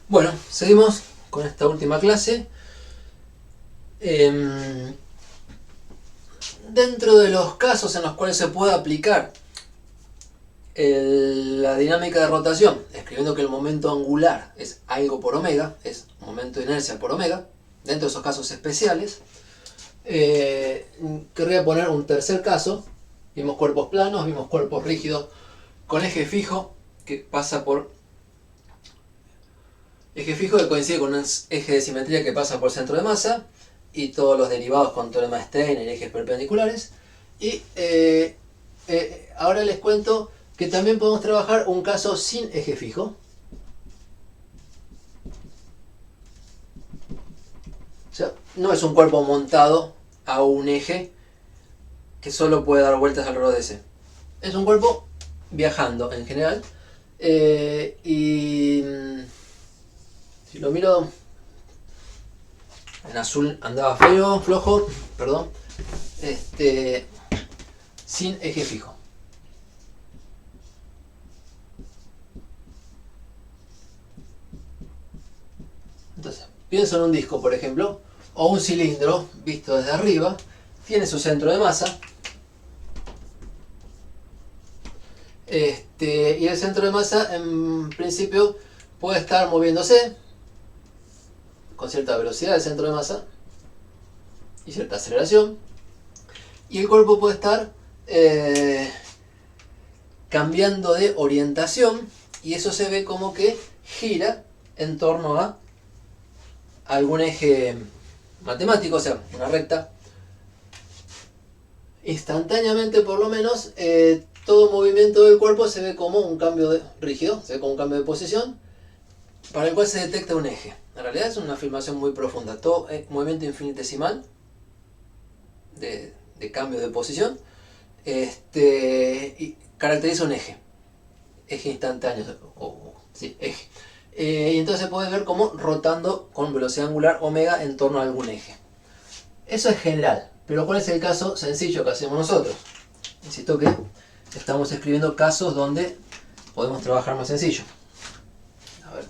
Bueno, seguimos con esta última clase. Dentro de los casos en los cuales se puede aplicar la dinámica de rotación, escribiendo que el momento angular es algo por omega, es momento de inercia por omega, dentro de esos casos especiales, querría poner un tercer caso. Vimos cuerpos planos, vimos cuerpos rígidos con eje fijo que pasa por eje fijo que coincide con un eje de simetría que pasa por centro de masa y todos los derivados con teorema de Steiner, ejes perpendiculares. Y ahora les cuento que también podemos trabajar un caso sin eje fijo. O sea, no es un cuerpo montado a un eje que solo puede dar vueltas alrededor de ese. Es un cuerpo viajando en general. Y si lo miro en azul andaba feo, flojo, perdón. Sin eje fijo. Entonces, pienso en un disco, por ejemplo, o un cilindro visto desde arriba, tiene su centro de masa, y el centro de masa en principio puede estar moviéndose con cierta velocidad del centro de masa y cierta aceleración, y el cuerpo puede estar cambiando de orientación, y eso se ve como que gira en torno a algún eje matemático, o sea, una recta. Instantáneamente, por lo menos, todo movimiento del cuerpo se ve como un cambio rígido, se ve como un cambio de posición, para el cual se detecta un eje. En realidad es una afirmación muy profunda. Todo movimiento infinitesimal de cambio de posición y caracteriza un eje instantáneo, sí, eje. Y entonces se puede ver como rotando con velocidad angular omega en torno a algún eje. Eso es general, pero ¿cuál es el caso sencillo que hacemos nosotros? Insisto que estamos escribiendo casos donde podemos trabajar más sencillo. A ver.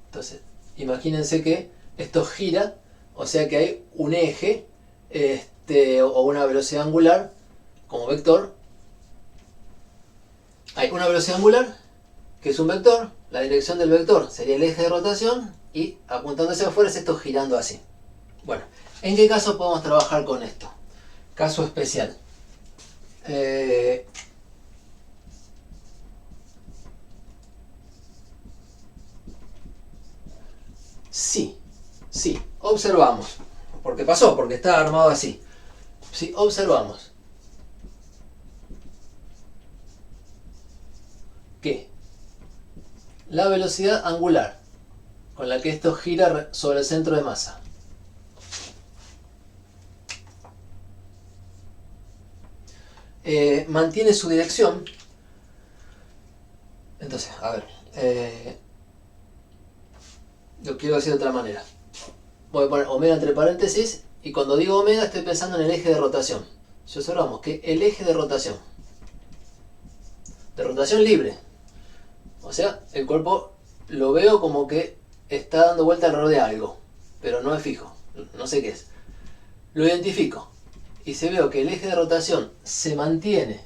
Entonces, imagínense que esto gira, o sea que hay un eje o una velocidad angular como vector. Hay una velocidad angular que es un vector, la dirección del vector sería el eje de rotación y apuntando hacia afuera es esto girando así. Bueno, ¿en qué caso podemos trabajar con esto? Caso especial. Sí, observamos. Porque pasó, porque está armado así. Sí, observamos que la velocidad angular con la que esto gira sobre el centro de masa mantiene su dirección. Entonces, a ver, lo quiero decir de otra manera. Voy a poner omega entre paréntesis y cuando digo omega estoy pensando en el eje de rotación. Si observamos que el eje de rotación libre, o sea, el cuerpo lo veo como que está dando vuelta alrededor de algo, pero no es fijo, no sé qué es. Lo identifico y si veo que el eje de rotación se mantiene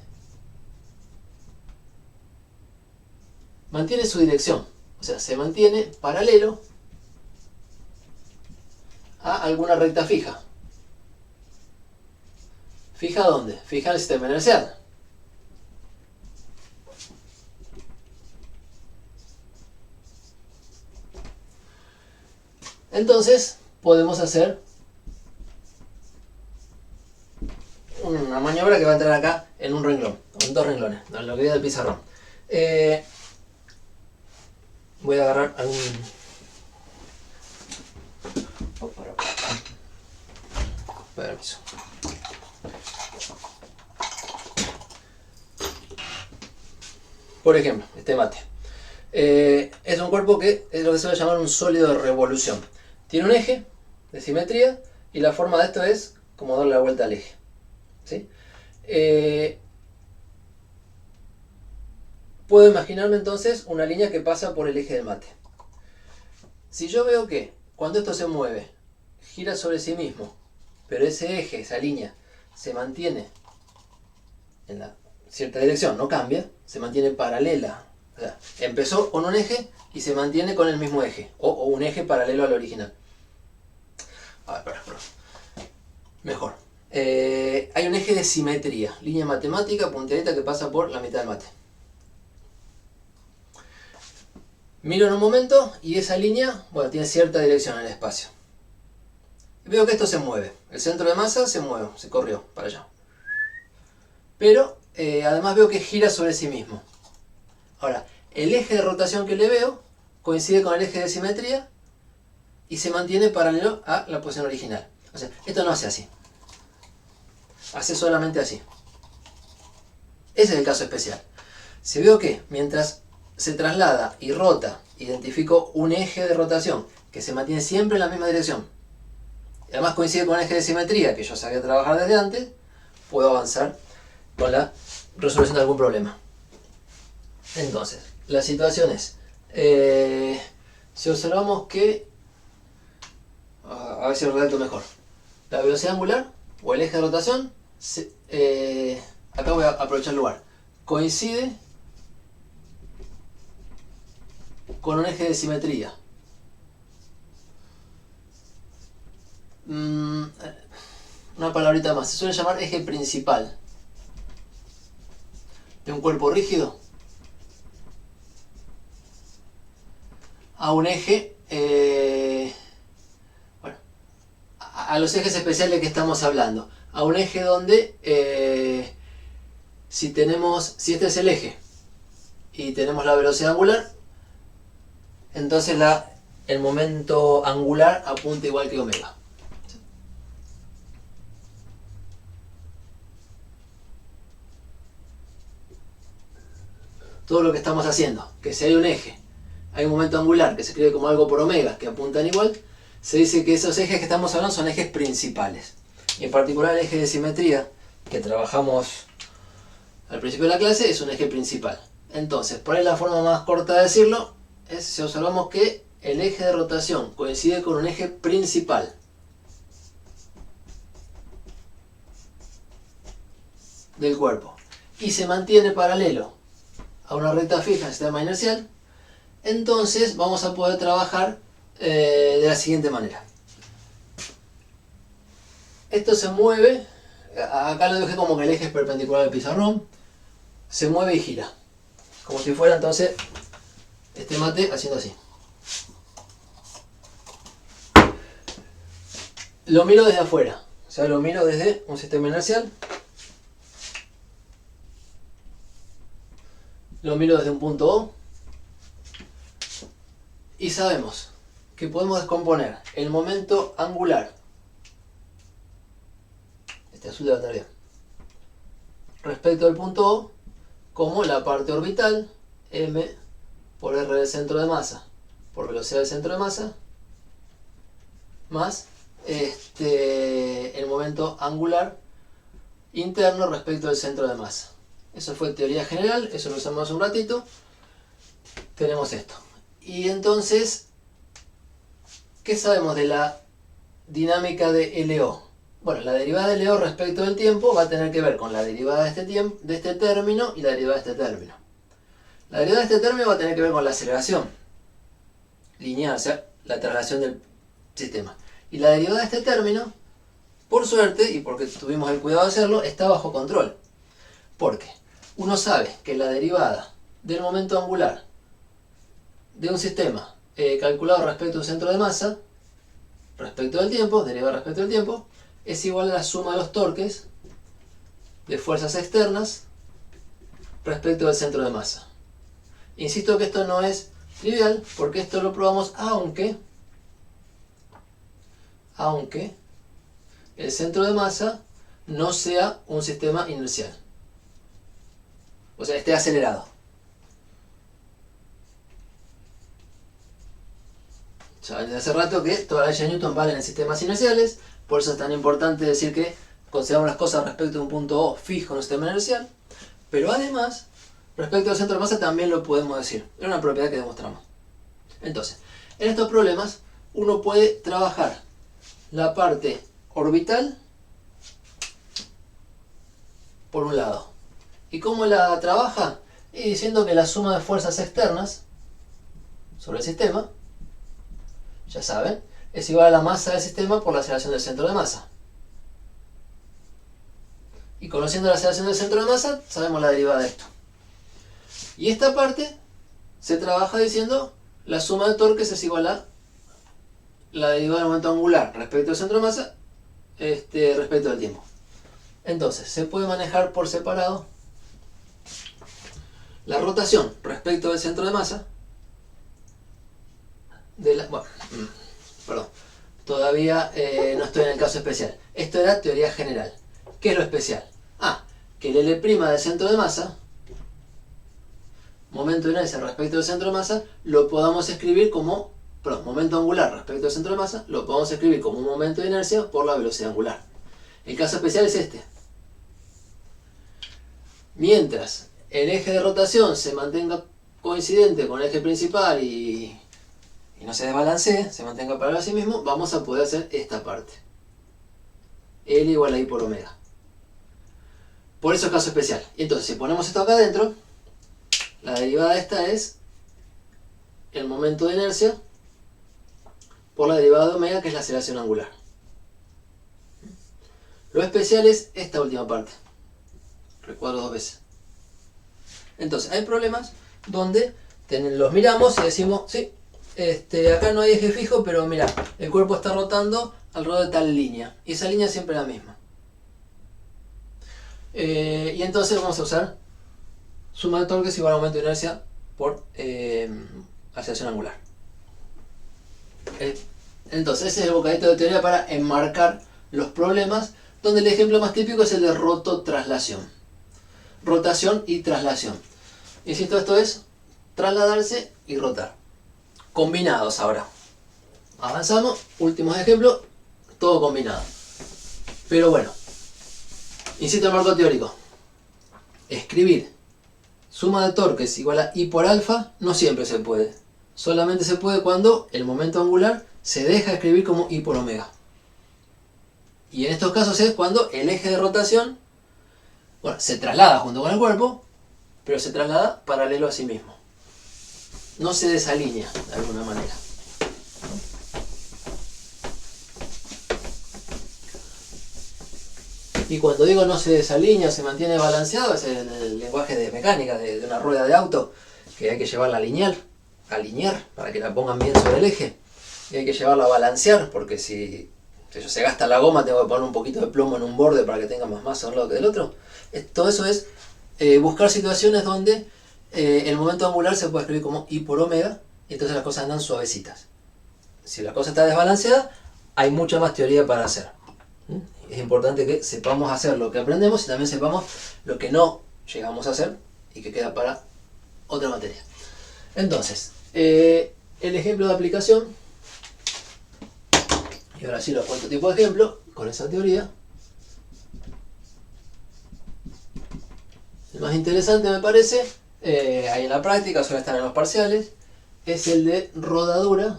su dirección, o sea, se mantiene paralelo a alguna recta fija. ¿Fija dónde? Fija el sistema inercial. Entonces podemos hacer una maniobra que va a entrar acá en un renglón, en dos renglones, en lo que queda del pizarrón. Voy a agarrar algún... Permiso. Por ejemplo, este mate. Es un cuerpo que es lo que se va a llamar un sólido de revolución. Tiene un eje de simetría y la forma de esto es como darle la vuelta al eje. ¿Sí? puedo imaginarme entonces una línea que pasa por el eje del mate. Si yo veo que cuando esto se mueve, gira sobre sí mismo, pero ese eje, esa línea, se mantiene en la cierta dirección, no cambia, se mantiene paralela. O sea, empezó con un eje y se mantiene con el mismo eje, o un eje paralelo al original. A ver, mejor. Hay un eje de simetría, línea matemática, punterita que pasa por la mitad del mate. Miro en un momento y esa línea, bueno, tiene cierta dirección en el espacio. Veo que esto se mueve, el centro de masa se mueve, se corrió para allá. Pero además veo que gira sobre sí mismo. Ahora, el eje de rotación que le veo coincide con el eje de simetría y se mantiene paralelo a la posición original. O sea, esto no hace así. Hace solamente así. Ese es el caso especial. Si veo que mientras se traslada y rota, identifico un eje de rotación que se mantiene siempre en la misma dirección, y además coincide con el eje de simetría que yo sabía trabajar desde antes, puedo avanzar con la resolución de algún problema. Entonces, la situación es, si observamos que, a ver si lo redacto mejor, la velocidad angular o el eje de rotación, acá voy a aprovechar el lugar, coincide con un eje de simetría. Una palabrita más, se suele llamar eje principal de un cuerpo rígido a un eje, bueno, a los ejes especiales que estamos hablando, a un eje donde si este es el eje y tenemos la velocidad angular, entonces el momento angular apunta igual que omega. Todo lo que estamos haciendo, que si hay un eje, hay un momento angular que se escribe como algo por omega, que apuntan igual, se dice que esos ejes que estamos hablando son ejes principales. Y en particular el eje de simetría, que trabajamos al principio de la clase, es un eje principal. Entonces, por ahí la forma más corta de decirlo es si observamos que el eje de rotación coincide con un eje principal. Del cuerpo. Y se mantiene paralelo a una recta fija en el sistema inercial, entonces vamos a poder trabajar de la siguiente manera. Esto se mueve, acá lo dejé como que el eje es perpendicular al pizarrón, se mueve y gira, como si fuera entonces este mate haciendo así. Lo miro desde afuera, o sea, lo miro desde un sistema inercial. Lo miro desde un punto O y sabemos que podemos descomponer el momento angular, este azul debe estar bien, respecto al punto O como la parte orbital m por r del centro de masa por velocidad del centro de masa más el momento angular interno respecto al centro de masa. Eso fue teoría general, eso lo usamos hace un ratito. Tenemos esto. Y entonces, ¿qué sabemos de la dinámica de LO? Bueno, la derivada de LO respecto del tiempo va a tener que ver con la derivada de este término y la derivada de este término. La derivada de este término va a tener que ver con la aceleración lineal, o sea, la traslación del sistema. Y la derivada de este término, por suerte, y porque tuvimos el cuidado de hacerlo, está bajo control. ¿Por qué? Uno sabe que la derivada del momento angular de un sistema calculado respecto a un centro de masa, respecto del tiempo, derivada respecto del tiempo, es igual a la suma de los torques de fuerzas externas respecto del centro de masa. Insisto que esto no es trivial, porque esto lo probamos aunque el centro de masa no sea un sistema inercial. O sea, esté acelerado. Ya desde hace rato que todas las leyes de Newton valen en sistemas inerciales, por eso es tan importante decir que consideramos las cosas respecto de un punto O fijo en un sistema inercial, pero además respecto al centro de masa también lo podemos decir. Es una propiedad que demostramos. Entonces, en estos problemas uno puede trabajar la parte orbital por un lado. ¿Y cómo la trabaja? Y diciendo que la suma de fuerzas externas sobre el sistema, ya saben, es igual a la masa del sistema por la aceleración del centro de masa. Y conociendo la aceleración del centro de masa, sabemos la derivada de esto. Y esta parte se trabaja diciendo la suma de torques es igual a la derivada del momento angular respecto al centro de masa respecto al tiempo. Entonces, se puede manejar por separado la rotación respecto del centro de masa perdón, todavía no estoy en el caso especial. Esto era teoría general. ¿Qué es lo especial? Que el L' del centro de masa, momento de inercia respecto del centro de masa, lo podamos escribir como, momento angular respecto al centro de masa, lo podemos escribir como un momento de inercia por la velocidad angular. El caso especial es este. Mientras el eje de rotación se mantenga coincidente con el eje principal y no se desbalancee, se mantenga paralelo a sí mismo, vamos a poder hacer esta parte. L igual a I por omega. Por eso es caso especial. Y entonces, si ponemos esto acá adentro, la derivada de esta es el momento de inercia por la derivada de omega, que es la aceleración angular. Lo especial es esta última parte. Recuadro dos veces. Entonces, hay problemas donde los miramos y decimos, sí, acá no hay eje fijo, pero mira, el cuerpo está rotando alrededor de tal línea. Y esa línea siempre es la misma. Y entonces vamos a usar suma de torques igual a aumento de inercia por aceleración angular. Entonces, ese es el bocadito de teoría para enmarcar los problemas, donde el ejemplo más típico es el de rototraslación. Rotación y traslación. Insisto, esto es trasladarse y rotar. Combinados ahora. Avanzamos, últimos ejemplos, todo combinado. Pero bueno, insisto, el marco teórico. Escribir suma de torques igual a I por alfa no siempre se puede. Solamente se puede cuando el momento angular se deja escribir como I por omega. Y en estos casos es cuando el eje de rotación, se traslada junto con el cuerpo, pero se traslada paralelo a sí mismo. No se desalinea de alguna manera. Y cuando digo no se desalinea, se mantiene balanceado, es el lenguaje de mecánica de una rueda de auto, que hay que llevarla a alinear, para que la pongan bien sobre el eje. Y hay que llevarla a balancear, porque si se gasta la goma, tengo que poner un poquito de plomo en un borde para que tenga más masa de un lado que del otro. Todo eso es buscar situaciones donde el momento angular se puede escribir como I por omega, y entonces las cosas andan suavecitas. Si la cosa está desbalanceada, hay mucha más teoría para hacer. Es importante que sepamos hacer lo que aprendemos y también sepamos lo que no llegamos a hacer y que queda para otra materia. Entonces, el ejemplo de aplicación, y ahora sí lo cuento tipo de ejemplo, con esa teoría. El más interesante me parece, ahí en la práctica, suele estar en los parciales, es el de rodadura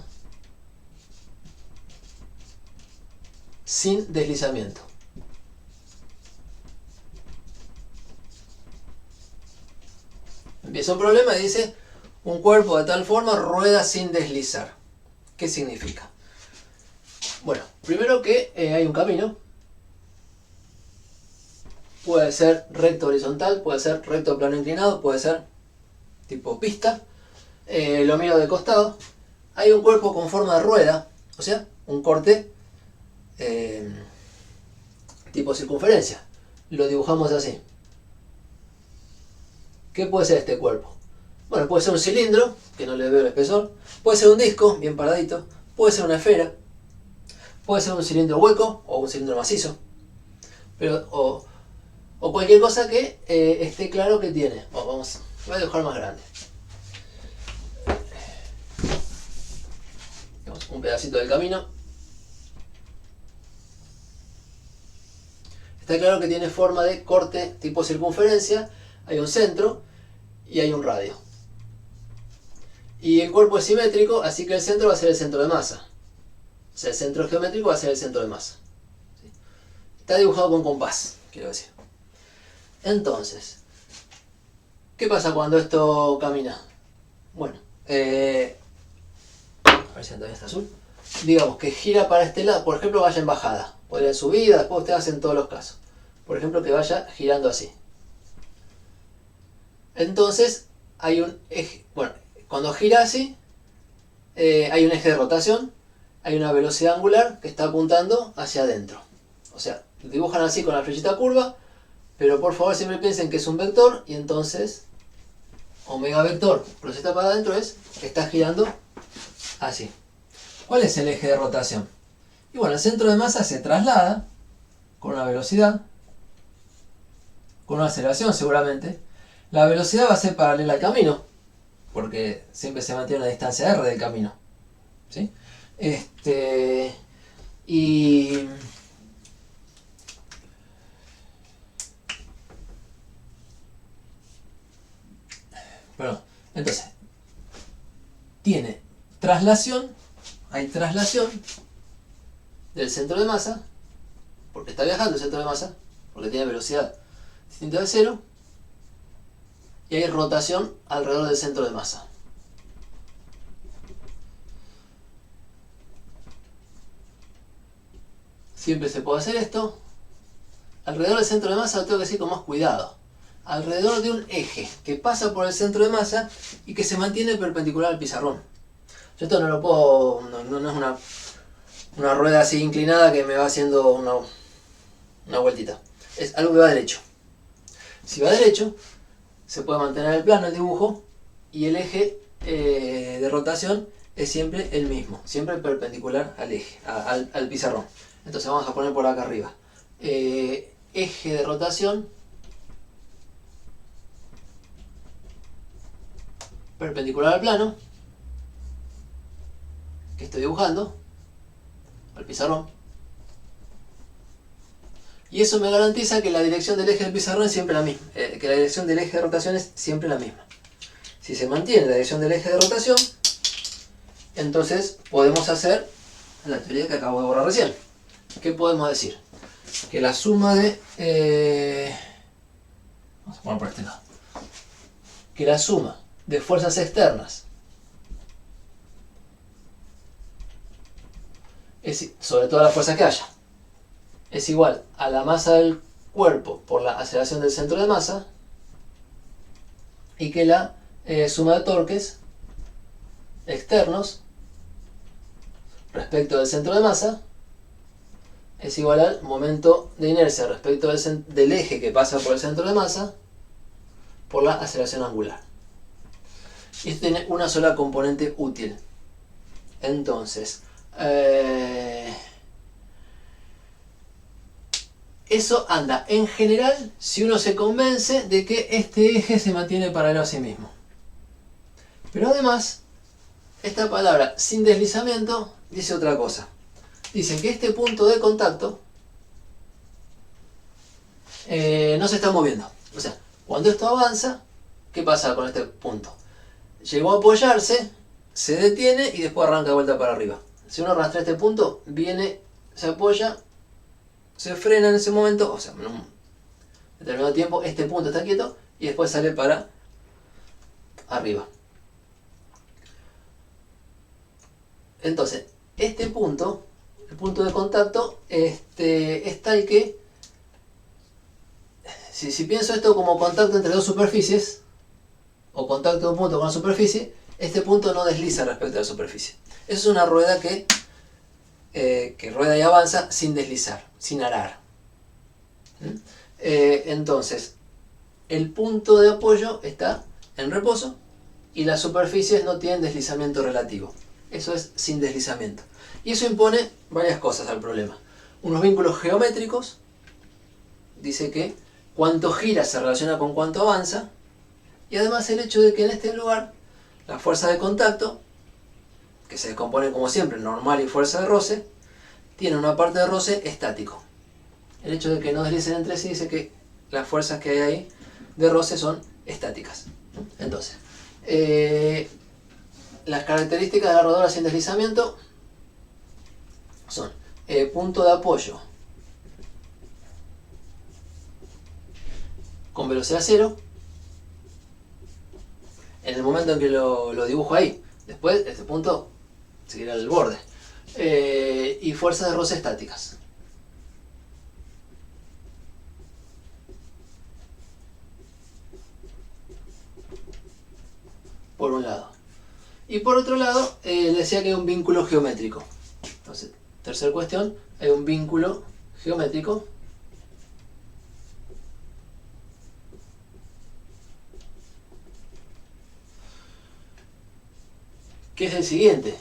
sin deslizamiento. Empieza un problema y dice, un cuerpo de tal forma rueda sin deslizar. ¿Qué significa? Bueno, primero que hay un camino. Puede ser recto horizontal, puede ser recto plano inclinado, puede ser tipo pista. Lo miro de costado. Hay un cuerpo con forma de rueda, o sea, un corte tipo circunferencia. Lo dibujamos así. ¿Qué puede ser este cuerpo? Bueno, puede ser un cilindro, que no le veo el espesor. Puede ser un disco, bien paradito. Puede ser una esfera. Puede ser un cilindro hueco o un cilindro macizo. O cualquier cosa que esté claro que tiene. Voy a dibujar más grande. Un pedacito del camino. Está claro que tiene forma de corte tipo circunferencia. Hay un centro. y hay un radio. Y el cuerpo es simétrico, así que el centro va a ser el centro de masa. O sea, el centro geométrico va a ser el centro de masa. ¿Sí? Está dibujado con compás, quiero decir. Entonces, ¿qué pasa cuando esto camina? Bueno, a ver si todavía está azul. Digamos que gira para este lado, por ejemplo, vaya en bajada. Podría en subida, después ustedes hacen todos los casos. Por ejemplo, que vaya girando así. Entonces, hay un eje. Bueno, cuando gira así, hay un eje de rotación, hay una velocidad angular que está apuntando hacia adentro. O sea, dibujan así con la flechita curva, pero por favor siempre piensen que es un vector y entonces omega vector proyecta para adentro es que está girando así. ¿Cuál es el eje de rotación? Y bueno, el centro de masa se traslada con una velocidad, con una aceleración seguramente. La velocidad va a ser paralela al camino, porque siempre se mantiene una distancia r del camino. ¿Sí? Y perdón, entonces tiene traslación, hay traslación del centro de masa, porque está viajando el centro de masa, porque tiene velocidad distinta de cero, y hay rotación alrededor del centro de masa. Siempre se puede hacer esto. Alrededor del centro de masa lo tengo que decir con más cuidado. Alrededor de un eje que pasa por el centro de masa y que se mantiene perpendicular al pizarrón. Yo esto no lo puedo, no es una rueda así inclinada que me va haciendo una vueltita. Es algo que va derecho. Si va derecho, se puede mantener el plano, el dibujo, y el eje de rotación es siempre el mismo, siempre perpendicular al eje, al pizarrón. Entonces vamos a poner por acá arriba. Eje de rotación perpendicular al plano que estoy dibujando, al pizarrón. Y eso me garantiza que la dirección del eje del pizarrón es siempre la misma, que la dirección del eje de rotación es siempre la misma. Si se mantiene la dirección del eje de rotación, entonces podemos hacer la teoría que acabo de borrar recién. ¿Qué podemos decir? Que la suma de... vamos a poner por este lado. Que la suma de fuerzas externas sobre todas las fuerzas que haya, es igual a la masa del cuerpo por la aceleración del centro de masa, y que la suma de torques externos respecto del centro de masa es igual al momento de inercia respecto del eje que pasa por el centro de masa por la aceleración angular. Y esto tiene una sola componente útil. Entonces, eso anda en general si uno se convence de que este eje se mantiene paralelo a sí mismo. Pero además, esta palabra sin deslizamiento dice otra cosa. Dicen que este punto de contacto no se está moviendo. O sea, cuando esto avanza, ¿qué pasa con este punto? Llegó a apoyarse, se detiene y después arranca de vuelta para arriba. Si uno arrastra este punto, viene, se apoya, se frena en ese momento, o sea, en un determinado tiempo, este punto está quieto y después sale para arriba. Entonces, este punto, el punto de contacto, es tal que, si pienso esto como contacto entre dos superficies, o contacto de un punto con una superficie, este punto no desliza respecto a la superficie. Eso es una rueda que rueda y avanza sin deslizar, sin arar. Entonces, el punto de apoyo está en reposo y las superficies no tienen deslizamiento relativo. Eso es sin deslizamiento. Y eso impone varias cosas al problema. Unos vínculos geométricos. Dice que cuánto gira se relaciona con cuánto avanza. Y además el hecho de que en este lugar la fuerza de contacto, que se descompone como siempre, normal y fuerza de roce, tiene una parte de roce estático. El hecho de que no deslicen entre sí dice que las fuerzas que hay ahí de roce son estáticas. Entonces, las características de la rodadura sin deslizamiento son punto de apoyo con velocidad cero en el momento en que lo dibujo ahí. Después, este punto seguirá el borde. Y fuerzas de roce estáticas. Por un lado. Y por otro lado, le decía que hay un vínculo geométrico. Entonces, tercera cuestión, hay un vínculo geométrico que es el siguiente,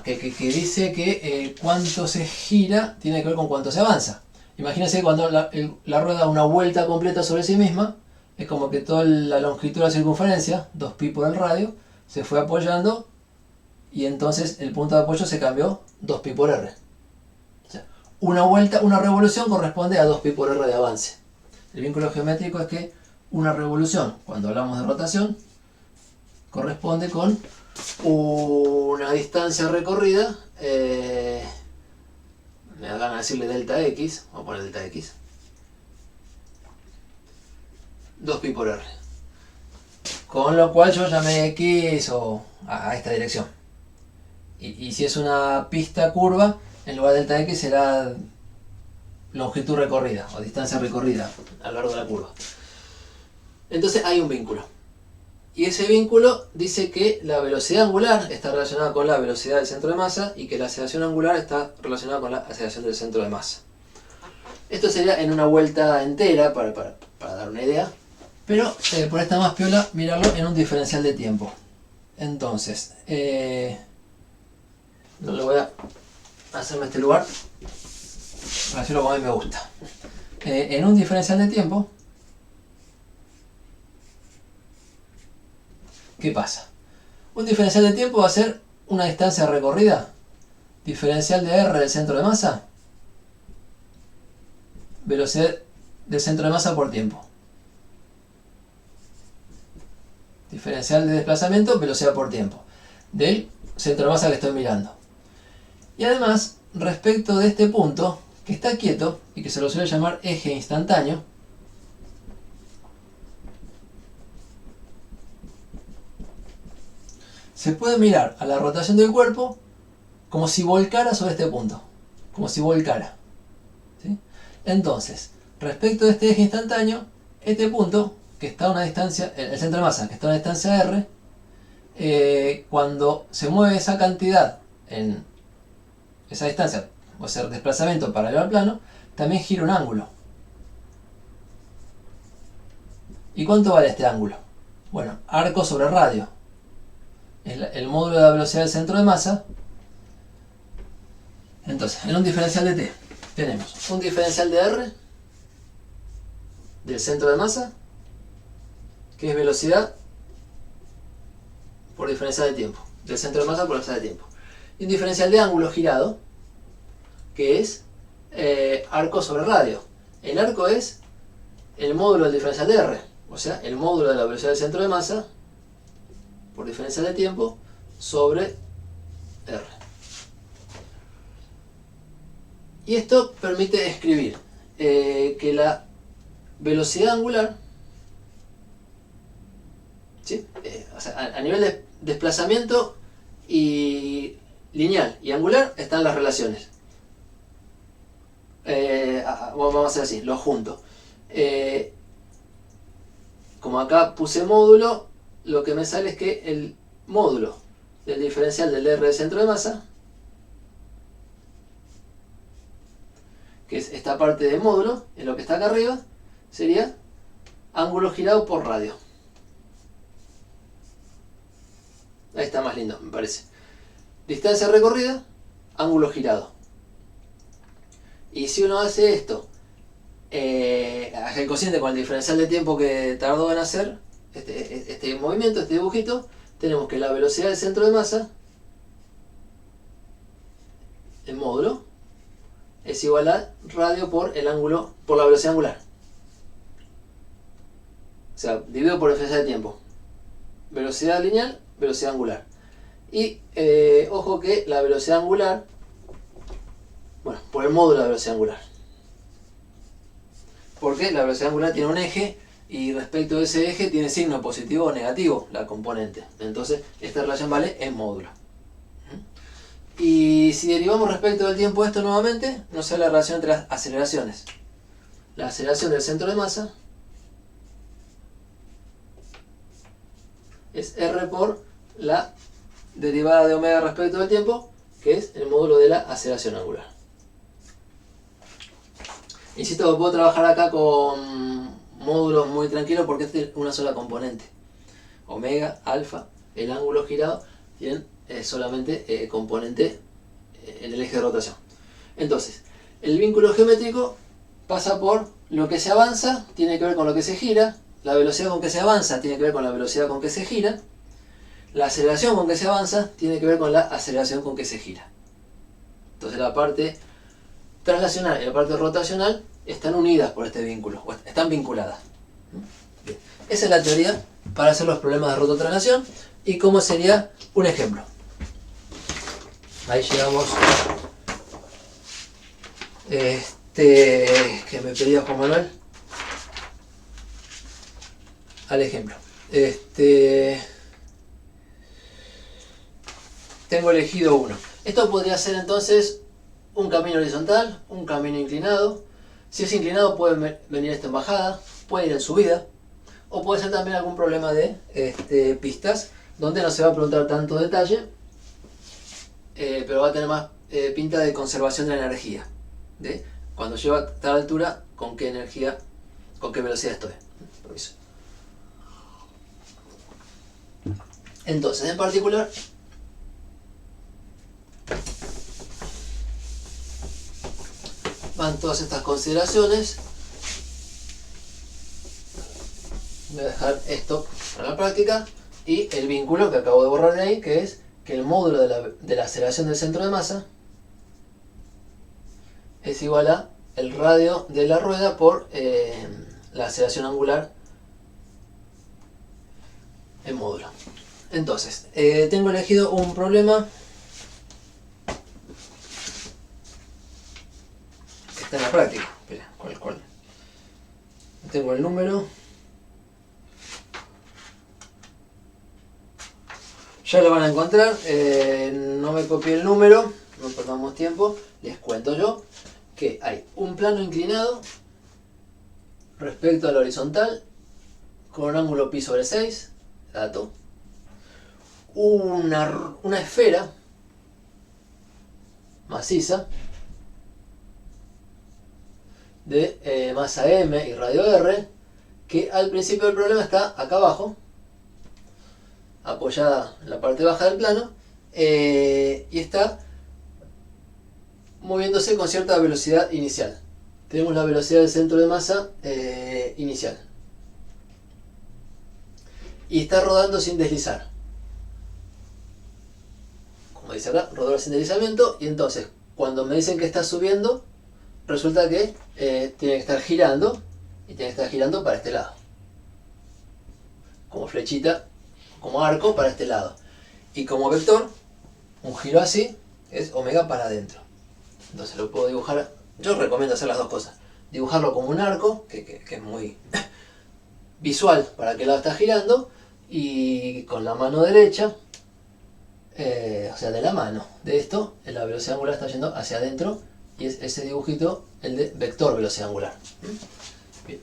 que dice que cuánto se gira tiene que ver con cuánto se avanza. Imagínense que cuando la rueda da una vuelta completa sobre sí misma, es como que toda la longitud de la circunferencia, 2pi por el radio, se fue apoyando y entonces el punto de apoyo se cambió 2pi por r. O sea, una vuelta, una revolución corresponde a 2pi por r de avance. El vínculo geométrico es que una revolución, cuando hablamos de rotación, corresponde con una distancia recorrida, me da ganas de decirle delta x, vamos a poner delta x, 2pi por r. Con lo cual yo llamé x a esta dirección. Y si es una pista curva, en lugar de delta x será longitud recorrida o distancia recorrida a lo largo de la curva. Entonces hay un vínculo. Y ese vínculo dice que la velocidad angular está relacionada con la velocidad del centro de masa y que la aceleración angular está relacionada con la aceleración del centro de masa. Esto sería en una vuelta entera para dar una idea, pero por esta más piola mirarlo en un diferencial de tiempo. Entonces, no le voy a hacerme este lugar para hacerlo como a mí me gusta. En un diferencial de tiempo, ¿qué pasa? Un diferencial de tiempo va a ser una distancia recorrida, diferencial de r del centro de masa, velocidad del centro de masa por tiempo. Diferencial de desplazamiento, velocidad por tiempo, del centro de masa que estoy mirando. Y además, respecto de este punto, que está quieto y que se lo suele llamar eje instantáneo, se puede mirar a la rotación del cuerpo como si volcara sobre este punto. Como si volcara. ¿Sí? Entonces, respecto de este eje instantáneo, este punto, que está a una distancia, el centro de masa, que está a una distancia r, cuando se mueve esa cantidad en esa distancia, o sea, desplazamiento paralelo al plano, también gira un ángulo. ¿Y cuánto vale este ángulo? Bueno, arco sobre radio. Es el módulo de la velocidad del centro de masa. Entonces, en un diferencial de t tenemos un diferencial de r del centro de masa, que es velocidad por diferencial de tiempo, del centro de masa por velocidad de tiempo, y un diferencial de ángulo girado, que es arco sobre radio. El arco es el módulo del diferencial de r, o sea, el módulo de la velocidad del centro de masa por diferencial de tiempo sobre r. Y esto permite escribir que la velocidad angular, ¿sí? O sea, a nivel de desplazamiento y lineal y angular están las relaciones. Vamos a hacer así, lo junto. Como acá puse módulo, lo que me sale es que el módulo del diferencial del r del centro de masa, que es esta parte de módulo, en lo que está acá arriba, sería ángulo girado por radio. Ahí está más lindo, me parece. Distancia recorrida, ángulo girado. Y si uno hace esto, hace el cociente con el diferencial de tiempo que tardó en hacer este movimiento, este dibujito, tenemos que la velocidad del centro de masa, el módulo, es igual a radio por el ángulo, por la velocidad angular. O sea, dividido por el diferencial de tiempo. velocidad lineal, velocidad angular. Y ojo que la velocidad angular, bueno, por el módulo de la velocidad angular. Porque la velocidad angular tiene un eje y respecto de ese eje tiene signo positivo o negativo la componente. Entonces esta relación vale en módulo. Y si derivamos respecto del tiempo esto nuevamente, nos sale la relación entre las aceleraciones. La aceleración del centro de masa es R por la derivada de omega respecto del tiempo, que es el módulo de la aceleración angular. Insisto, puedo trabajar acá con módulos muy tranquilos porque es una sola componente. Omega, alfa, el ángulo girado tienen solamente componente en el eje de rotación. Entonces, el vínculo geométrico pasa por lo que se avanza, tiene que ver con lo que se gira, la velocidad con que se avanza tiene que ver con la velocidad con que se gira, la aceleración con que se avanza tiene que ver con la aceleración con que se gira. Entonces la parte traslacional y la parte rotacional están unidas por este vínculo, o están vinculadas. Bien. Esa es la teoría para hacer los problemas de rototraslación. ¿Y cómo sería un ejemplo? Ahí llegamos que me pedía Juan Manuel al ejemplo. Tengo elegido uno. Esto podría ser entonces un camino horizontal, un camino inclinado. Si es inclinado puede venir esto en bajada, puede ir en subida, o puede ser también algún problema de pistas, donde no se va a preguntar tanto detalle, pero va a tener más pinta de conservación de la energía. De cuando llego a tal altura, con qué energía, con qué velocidad estoy. Permiso. Entonces, en particular, van todas estas consideraciones. Voy a dejar esto para la práctica y el vínculo que acabo de borrar de ahí, que es que el módulo de la aceleración del centro de masa es igual a el radio de la rueda por la aceleración angular en módulo. Entonces, tengo elegido un problema que está en la práctica. Espera, ¿cuál? Tengo el número. Ya lo van a encontrar. No me copié el número, no perdamos tiempo. Les cuento yo que hay un plano inclinado respecto al horizontal con un ángulo pi sobre 6, dato. Una esfera maciza de masa m y radio r, que al principio del problema está acá abajo, apoyada en la parte baja del plano, y está moviéndose con cierta velocidad inicial. Tenemos la velocidad del centro de masa inicial. Y está rodando sin deslizar. Como dice acá, rodar sin deslizamiento. Y entonces, cuando me dicen que está subiendo, resulta que tiene que estar girando. Y tiene que estar girando para este lado. Como flechita, como arco para este lado. Y como vector, un giro así es omega para adentro. Entonces lo puedo dibujar. Yo recomiendo hacer las dos cosas. Dibujarlo como un arco, que es muy visual para qué lado está girando. Y con la mano derecha, o sea, de la mano de esto, la velocidad angular está yendo hacia adentro. Y es ese dibujito el de vector velocidad angular. Bien.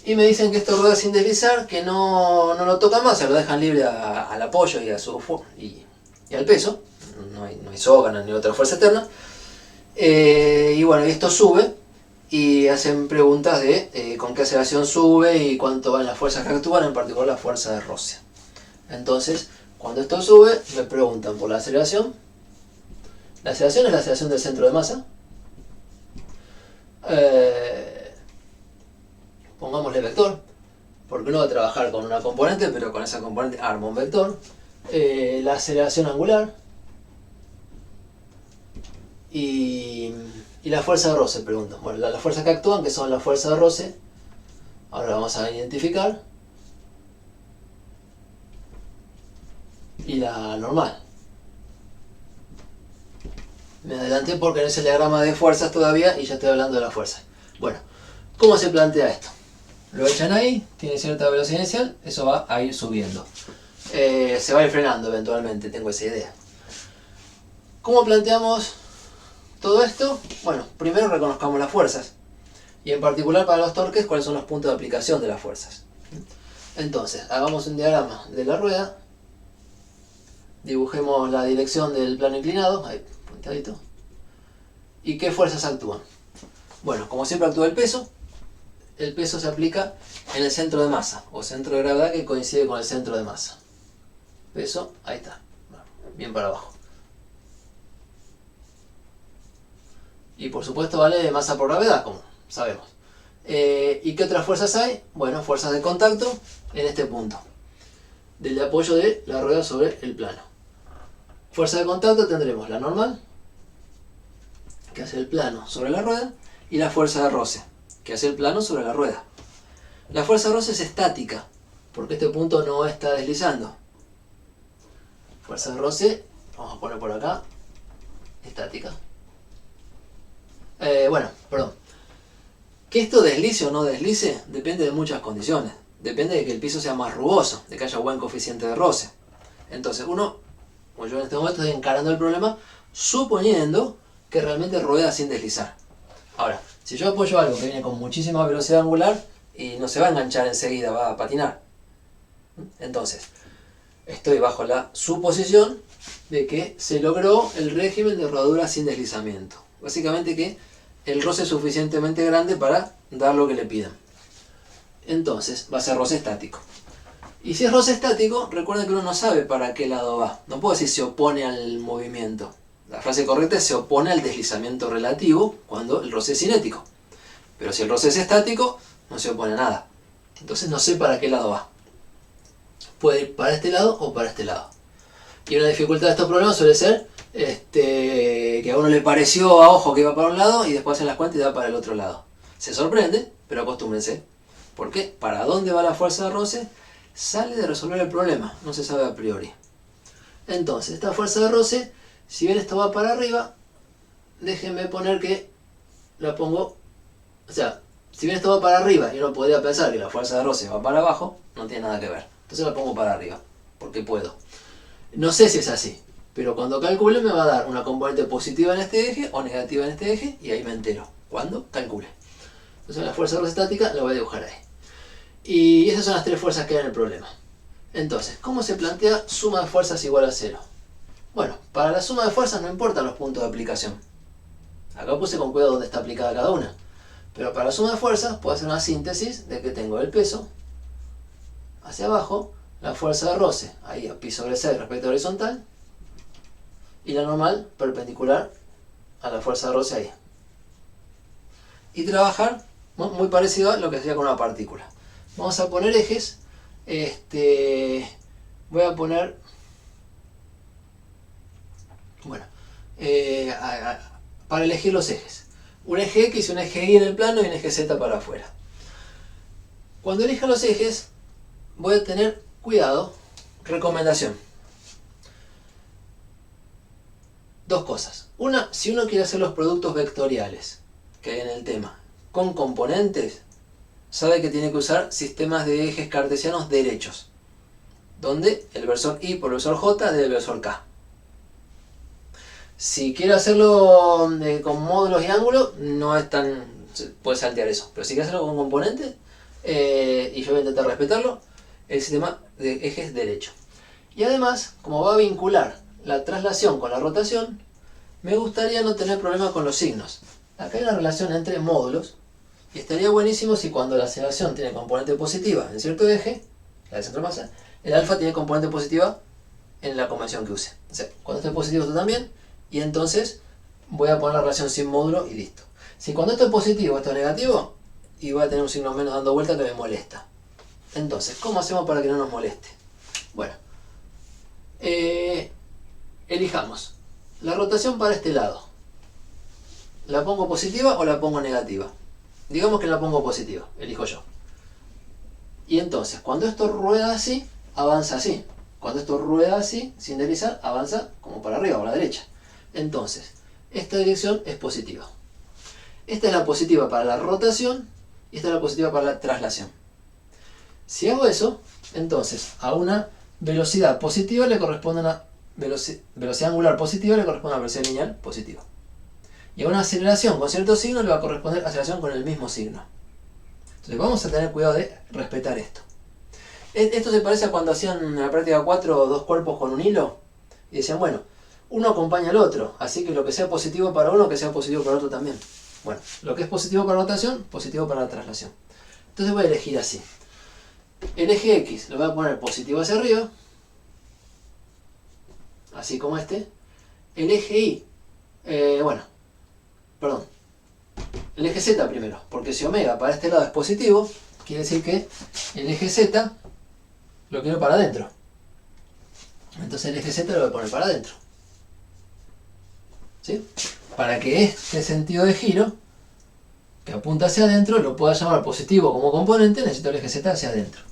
Y me dicen que esto rueda sin deslizar, que no lo tocan más, se lo dejan libre al apoyo y, y al peso. No hay zócana ni otra fuerza externa. Y bueno, esto sube y hacen preguntas de con qué aceleración sube y cuánto van las fuerzas que actúan, en particular la fuerza de roce. Entonces, cuando esto sube, me preguntan por la aceleración. La aceleración es la aceleración del centro de masa. Pongámosle vector, porque no va a trabajar con una componente, pero con esa componente armo un vector. La aceleración angular. Y la fuerza de roce, preguntan. Bueno, las fuerzas que actúan, que son las fuerzas de roce, ahora vamos a identificar. y la normal. Me adelanté porque no es el diagrama de fuerzas todavía y ya estoy hablando de las fuerzas. Bueno, ¿cómo se plantea esto? Lo echan ahí, tiene cierta velocidad inicial, eso va a ir subiendo. Se va a ir frenando eventualmente, tengo esa idea. ¿Cómo planteamos todo esto? Bueno, primero reconozcamos las fuerzas. Y en particular para los torques, cuáles son los puntos de aplicación de las fuerzas. Entonces, hagamos un diagrama de la rueda. Dibujemos la dirección del plano inclinado, ahí, puntadito. ¿Y qué fuerzas actúan? Bueno, como siempre actúa el peso. El peso se aplica en el centro de masa, o centro de gravedad que coincide con el centro de masa. Peso, ahí está, bien para abajo. Y por supuesto vale de masa por gravedad, como sabemos. ¿Y qué otras fuerzas hay? Bueno, fuerzas de contacto en este punto, del de apoyo de la rueda sobre el plano. Fuerza de contacto tendremos la normal, que hace el plano sobre la rueda, y la fuerza de roce, que hace el plano sobre la rueda. La fuerza de roce es estática, porque este punto no está deslizando. Fuerza de roce, vamos a poner por acá, estática. Que esto deslice o no deslice depende de muchas condiciones. Depende de que el piso sea más rugoso, de que haya buen coeficiente de roce. Entonces yo en este momento estoy encarando el problema suponiendo que realmente rueda sin deslizar. Ahora, si yo apoyo algo que viene con muchísima velocidad angular y no se va a enganchar enseguida, va a patinar. Entonces, estoy bajo la suposición de que se logró el régimen de rodadura sin deslizamiento. Básicamente que el roce es suficientemente grande para dar lo que le pidan. Entonces, va a ser roce estático. Y si es roce estático, recuerden que uno no sabe para qué lado va. No puedo decir se opone al movimiento. La frase correcta es se opone al deslizamiento relativo cuando el roce es cinético. Pero si el roce es estático, no se opone a nada. Entonces no sé para qué lado va. Puede ir para este lado o para este lado. Y una dificultad de estos problemas suele ser que a uno le pareció a ojo que iba para un lado y después hacen las cuentas y va para el otro lado. Se sorprende, pero acostúmbrense. Porque para dónde va la fuerza de roce sale de resolver el problema, no se sabe a priori. Entonces, esta fuerza de roce, si bien esto va para arriba, déjenme poner que la pongo, o sea, si bien esto va para arriba y uno podría pensar que la fuerza de roce va para abajo, no tiene nada que ver. Entonces la pongo para arriba, porque puedo. No sé si es así, pero cuando calcule me va a dar una componente positiva en este eje o negativa en este eje y ahí me entero, cuando calcule. Entonces la fuerza de roce estática la voy a dibujar ahí. Y esas son las tres fuerzas que hay en el problema. Entonces, ¿cómo se plantea suma de fuerzas igual a 0? Bueno, para la suma de fuerzas no importan los puntos de aplicación. Acá puse con cuidado dónde está aplicada cada una. Pero para la suma de fuerzas puedo hacer una síntesis de que tengo el peso hacia abajo, la fuerza de roce, ahí a pi sobre 6 respecto a horizontal, y la normal perpendicular a la fuerza de roce ahí. Y trabajar muy parecido a lo que hacía con una partícula. Vamos a poner ejes. Voy a poner, para elegir los ejes. Un eje X y un eje Y en el plano y un eje Z para afuera. Cuando elija los ejes, voy a tener cuidado. Recomendación. Dos cosas. Una, si uno quiere hacer los productos vectoriales que hay en el tema con componentes, sabe que tiene que usar sistemas de ejes cartesianos derechos, donde el versor Y por el versor J debe el versor K. Si quiere hacerlo con módulos y ángulos, no es tan... puede saltear eso. Pero si quiere hacerlo con componentes, y yo voy a intentar respetarlo, el sistema de ejes derecho. Y además, como va a vincular la traslación con la rotación, me gustaría no tener problema con los signos. Acá hay una relación entre módulos, y estaría buenísimo si cuando la aceleración tiene componente positiva en cierto eje, la de centro de masa, el alfa tiene componente positiva en la convención que use. O sea, cuando esto es positivo esto también, y entonces voy a poner la relación sin módulo y listo. Si cuando esto es positivo esto es negativo, y voy a tener un signo menos dando vuelta que me molesta. Entonces, ¿cómo hacemos para que no nos moleste? Bueno, elijamos la rotación para este lado. ¿La pongo positiva o la pongo negativa? Digamos que la pongo positiva, elijo yo. Y entonces, cuando esto rueda así, avanza así. Cuando esto rueda así, sin deslizar, avanza como para arriba o a la derecha. Entonces, esta dirección es positiva. Esta es la positiva para la rotación y esta es la positiva para la traslación. Si hago eso, entonces a una velocidad positiva le corresponde una velocidad angular positiva le corresponde a una velocidad lineal positiva. Y a una aceleración con cierto signo le va a corresponder aceleración con el mismo signo. Entonces vamos a tener cuidado de respetar esto. Esto se parece a cuando hacían en la práctica 4 dos cuerpos con un hilo y decían, bueno, uno acompaña al otro, así que lo que sea positivo para uno, que sea positivo para el otro también. Bueno, lo que es positivo para la rotación, positivo para la traslación. Entonces voy a elegir así. El eje X lo voy a poner positivo hacia arriba, así como este. El eje Y, el eje Z primero, porque si omega para este lado es positivo, quiere decir que el eje Z lo quiero para adentro. Entonces el eje Z lo voy a poner para adentro. ¿Sí? Para que este sentido de giro, que apunta hacia adentro, lo pueda llamar positivo como componente, necesito el eje Z hacia adentro.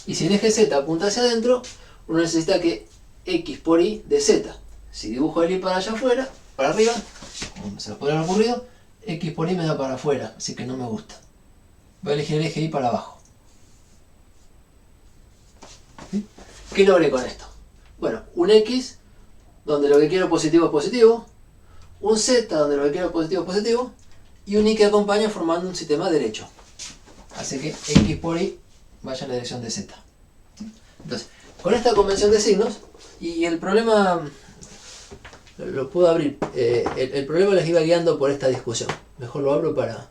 Y si el eje Z apunta hacia adentro, uno necesita que X por Y de Z. Si dibujo el Y para allá afuera, para arriba, como se nos podría haber ocurrido, X por Y me da para afuera, así que no me gusta. Voy a elegir el eje Y para abajo. ¿Sí? ¿Qué logré con esto? Bueno, un X donde lo que quiero positivo es positivo, un Z donde lo que quiero positivo es positivo, y un Y que acompaña formando un sistema derecho. Así que X por Y vaya en la dirección de Z. Entonces, con esta convención de signos, y el problema lo puedo abrir, el problema les iba guiando por esta discusión. Mejor lo abro para...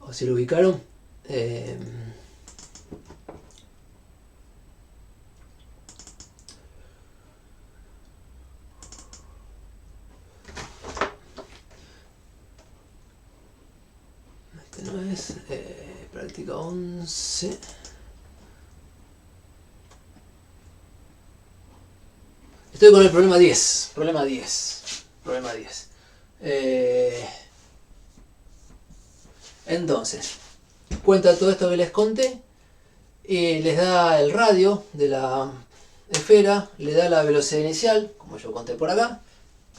o si lo ubicaron. Este no es práctica 11. Estoy con el problema 10. Problema 10. Entonces, cuenta todo esto que les conté. Y les da el radio de la esfera. Le da la velocidad inicial, como yo conté por acá.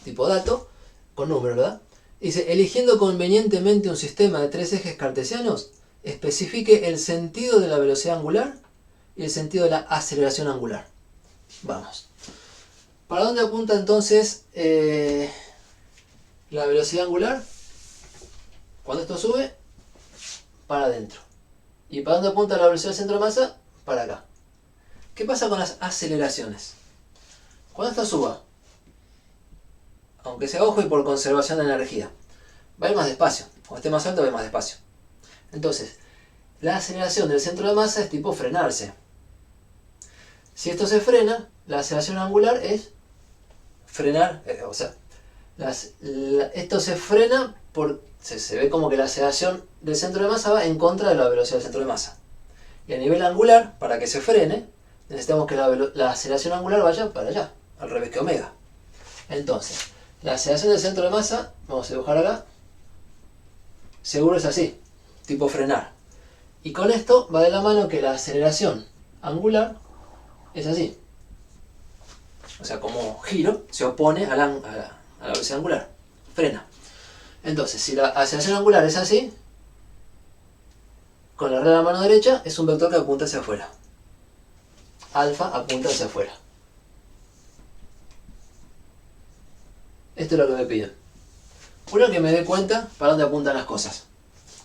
Tipo dato. Con número, ¿verdad? Dice, eligiendo convenientemente un sistema de 3 ejes cartesianos, especifique el sentido de la velocidad angular y el sentido de la aceleración angular. Vamos. ¿Para dónde apunta entonces la velocidad angular? Cuando esto sube, para adentro. ¿Y para dónde apunta la velocidad del centro de masa? Para acá. ¿Qué pasa con las aceleraciones? Cuando esto suba, aunque sea ojo y por conservación de energía, va a ir más despacio. Cuando esté más alto va a ir más despacio. Entonces, la aceleración del centro de masa es tipo frenarse. Si esto se frena, la aceleración angular es frenar, esto se frena porque se ve como que la aceleración del centro de masa va en contra de la velocidad del centro de masa. Y a nivel angular, para que se frene, necesitamos que la aceleración angular vaya para allá, al revés que omega. Entonces, la aceleración del centro de masa, vamos a dibujar acá, seguro es así, tipo frenar. Y con esto va de la mano que la aceleración angular es así. O sea, como giro, se opone a la velocidad angular, frena. Entonces, si la aceleración angular es así, con la regla de la mano derecha es un vector que apunta hacia afuera. Alfa apunta hacia afuera. Esto es lo que me piden. Una que me dé cuenta para dónde apuntan las cosas,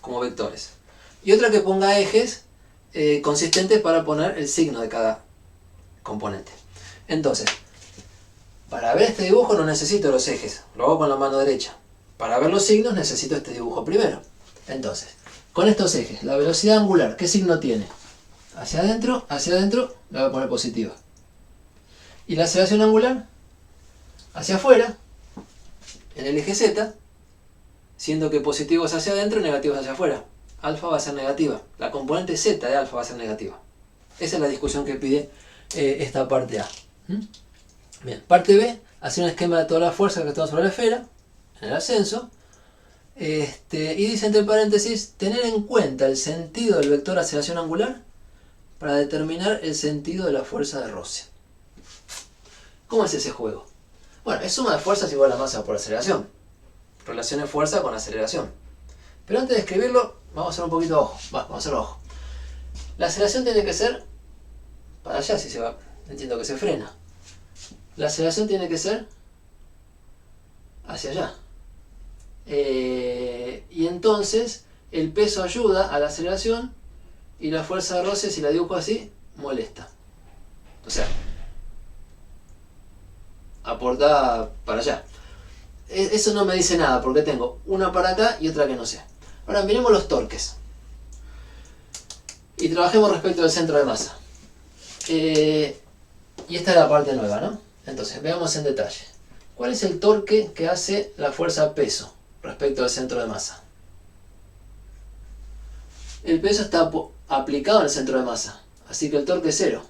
como vectores. Y otra que ponga ejes consistentes para poner el signo de cada componente. Entonces, para ver este dibujo no necesito los ejes, lo hago con la mano derecha. Para ver los signos necesito este dibujo primero. Entonces, con estos ejes, la velocidad angular, ¿qué signo tiene? Hacia adentro, la voy a poner positiva. Y la aceleración angular, hacia afuera, en el eje Z, siendo que positivo es hacia adentro y negativo es hacia afuera. Alfa va a ser negativa. La componente Z de alfa va a ser negativa. Esa es la discusión que pide esta parte A. Bien, parte B, hacer un esquema de todas las fuerzas que están sobre la esfera, en el ascenso. Y dice entre paréntesis, tener en cuenta el sentido del vector aceleración angular para determinar el sentido de la fuerza de roce. ¿Cómo es ese juego? Bueno, es suma de fuerzas igual a masa por aceleración. Relaciones fuerza con aceleración. Pero antes de escribirlo, vamos a hacer un poquito de ojo. Vamos a hacerlo ojo. La aceleración tiene que ser para allá, si se va. Entiendo que se frena. La aceleración tiene que ser hacia allá. Y entonces el peso ayuda a la aceleración y la fuerza de roce, si la dibujo así, molesta. O sea, aporta para allá. Eso no me dice nada porque tengo una para acá y otra que no sé. Ahora miremos los torques. Y trabajemos respecto del centro de masa. Y esta es la parte nueva, ¿no? Entonces, veamos en detalle. ¿Cuál es el torque que hace la fuerza peso respecto al centro de masa? El peso está aplicado en el centro de masa, así que el torque es cero.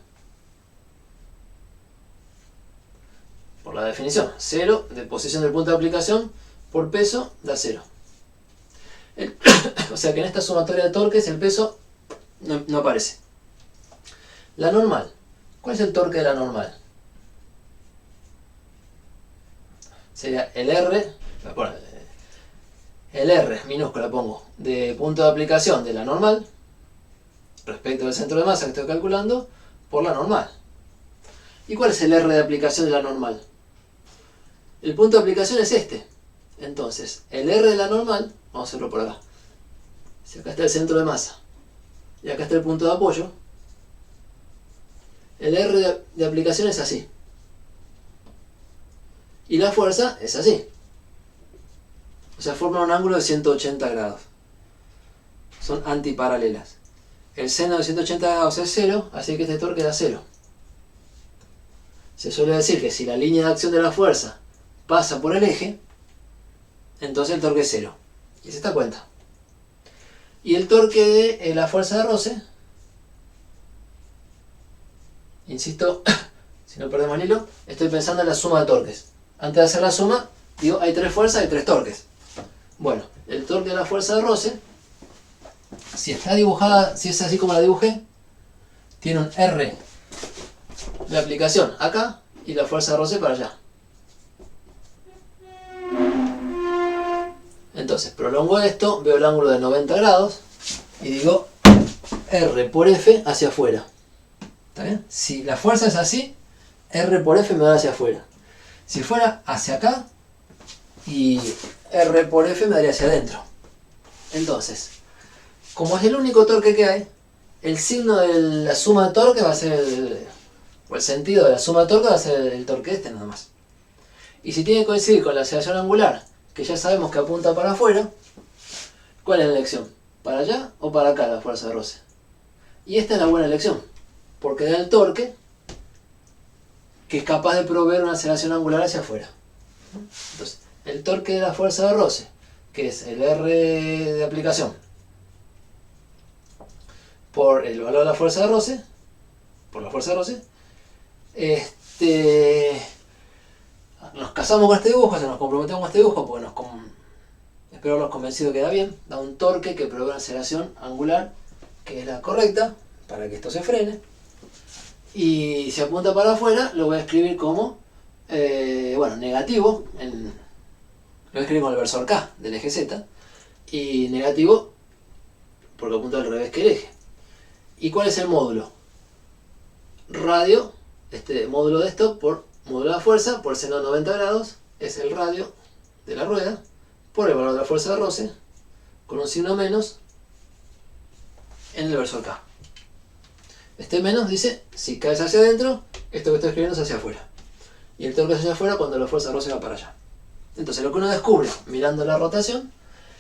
Por la definición, 0 de posición del punto de aplicación por peso da 0. O sea que en esta sumatoria de torques el peso no aparece. La normal. ¿Cuál es el torque de la normal? Sería el R, bueno, el R minúscula pongo, de punto de aplicación de la normal, respecto del centro de masa que estoy calculando, por la normal. ¿Y cuál es el R de aplicación de la normal? El punto de aplicación es este. Entonces, el R de la normal, vamos a hacerlo por acá. Si acá está el centro de masa y acá está el punto de apoyo, el R de aplicación es así. Y la fuerza es así. O sea, forman un ángulo de 180 grados. Son antiparalelas. El seno de 180 grados es 0, así que este torque da 0. Se suele decir que si la línea de acción de la fuerza pasa por el eje, entonces el torque es 0. Y se da cuenta. Y el torque de la fuerza de roce, insisto, si no perdemos el hilo, estoy pensando en la suma de torques. Antes de hacer la suma, digo, hay 3 fuerzas y 3 torques. Bueno, el torque de la fuerza de roce, si está dibujada, si es así como la dibujé, tiene un R de aplicación acá y la fuerza de roce para allá. Entonces, prolongo esto, veo el ángulo de 90 grados y digo R por F hacia afuera. ¿Está bien? Si la fuerza es así, R por F me da hacia afuera. Si fuera hacia acá, y R por F me daría hacia adentro. Entonces, como es el único torque que hay, el signo de la suma de torque va a ser o el sentido de la suma de torque va a ser el torque este nada más. Y si tiene que coincidir con la aceleración angular, que ya sabemos que apunta para afuera, ¿cuál es la elección? ¿Para allá o para acá la fuerza de roce? Y esta es la buena elección, porque da el torque que es capaz de proveer una aceleración angular hacia afuera. Entonces, el torque de la fuerza de roce, que es el R de aplicación, por el valor de la fuerza de roce, por la fuerza de roce, nos casamos con este dibujo, nos comprometemos con este dibujo, porque espero haberlos convencido que queda bien, da un torque que provee una aceleración angular, que es la correcta, para que esto se frene. Y si apunta para afuera, lo voy a escribir como, negativo, lo voy a escribir con el versor K del eje Z, y negativo porque apunta al revés que el eje. ¿Y cuál es el módulo? Radio, este módulo de esto, por módulo de la fuerza, por seno de 90 grados, es el radio de la rueda, por el valor de la fuerza de roce, con un signo menos en el versor K. Este menos dice, si caes hacia adentro, esto que estoy escribiendo es hacia afuera. Y el torque es hacia afuera cuando la fuerza de roce va para allá. Entonces lo que uno descubre mirando la rotación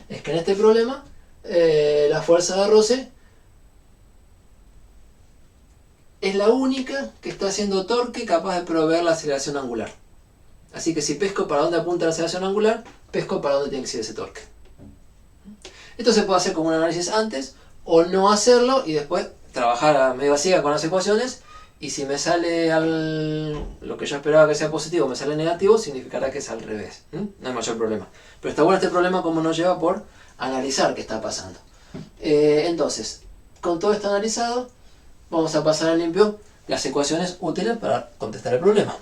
es que en este problema la fuerza de roce es la única que está haciendo torque capaz de proveer la aceleración angular. Así que si pesco para dónde apunta la aceleración angular, pesco para dónde tiene que ser ese torque. Esto se puede hacer como un análisis antes o no hacerlo y después trabajar a medio ciega con las ecuaciones, y si me sale lo que yo esperaba que sea positivo me sale negativo, significará que es al revés. No hay mayor problema. Pero está bueno este problema como nos lleva por analizar qué está pasando. Entonces, con todo esto analizado, vamos a pasar en limpio las ecuaciones útiles para contestar el problema.